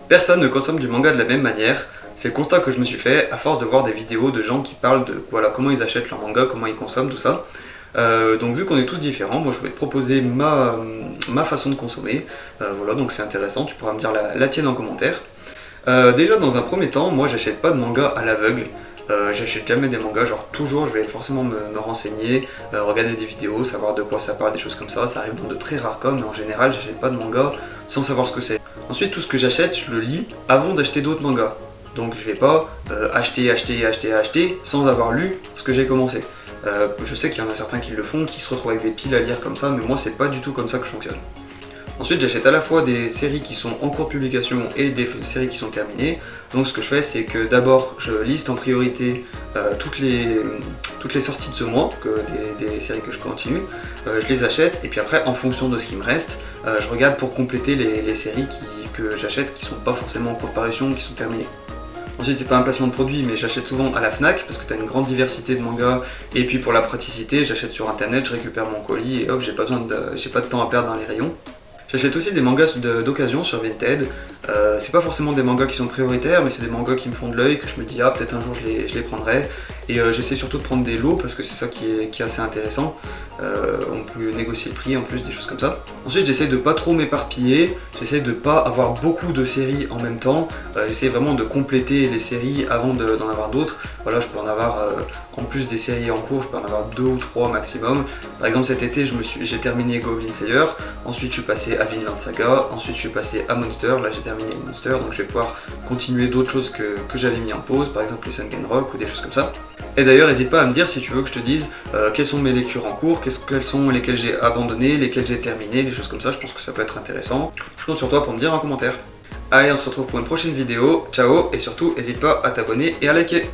Personne ne consomme du manga de la même manière, c'est le constat que je me suis fait à force de voir des vidéos de gens qui parlent de voilà, comment ils achètent leur manga, comment ils consomment, tout ça. Donc vu qu'on est tous différents, moi je vais te proposer ma façon de consommer. Voilà, donc c'est intéressant, tu pourras me dire la tienne en commentaire. Déjà dans un premier temps, moi j'achète pas de manga à l'aveugle. J'achète jamais des mangas, genre toujours je vais forcément me renseigner, regarder des vidéos, savoir de quoi ça parle, des choses comme ça arrive dans de très rares cas, mais en général j'achète pas de manga sans savoir ce que c'est. Ensuite tout ce que j'achète, je le lis avant d'acheter d'autres mangas. Donc je vais pas acheter sans avoir lu ce que j'ai commencé. Je sais qu'il y en a certains qui le font, qui se retrouvent avec des piles à lire comme ça, mais moi c'est pas du tout comme ça que je fonctionne. Ensuite j'achète à la fois des séries qui sont en cours de publication et des séries qui sont terminées. Donc ce que je fais c'est que d'abord je liste en priorité toutes les sorties de ce mois, des séries que je continue, je les achète et puis après en fonction de ce qui me reste, je regarde pour compléter les séries que j'achète qui sont pas forcément en cours de parution, qui sont terminées. Ensuite c'est pas un placement de produit mais j'achète souvent à la Fnac parce que tu as une grande diversité de mangas et puis pour la praticité j'achète sur internet, je récupère mon colis et hop j'ai pas de temps à perdre dans les rayons. J'achète aussi des mangas d'occasion sur Vinted. C'est pas forcément des mangas qui sont prioritaires, mais c'est des mangas qui me font de l'œil, que je me dis ah peut-être un jour je les prendrai. Et j'essaie surtout de prendre des lots parce que c'est ça qui est assez intéressant. On peut négocier le prix en plus, des choses comme ça. Ensuite j'essaie de pas trop m'éparpiller, j'essaie de pas avoir beaucoup de séries en même temps. J'essaie vraiment de compléter les séries avant d'en avoir d'autres. Voilà, je peux en avoir en plus des séries en cours, je peux en avoir 2 ou 3 maximum. Par exemple cet été j'ai terminé Goblin Slayer, ensuite je suis passé à Vinland Saga, ensuite je suis passé à Monster, là j'ai terminé Monster, donc je vais pouvoir continuer d'autres choses que j'avais mis en pause, par exemple les Sunken Rock ou des choses comme ça. Et d'ailleurs n'hésite pas à me dire si tu veux que je te dise quelles sont mes lectures en cours, quelles sont lesquelles j'ai abandonné, lesquelles j'ai terminé, des choses comme ça, je pense que ça peut être intéressant. Je compte sur toi pour me dire en commentaire. Allez, on se retrouve pour une prochaine vidéo, ciao, et surtout n'hésite pas à t'abonner et à liker.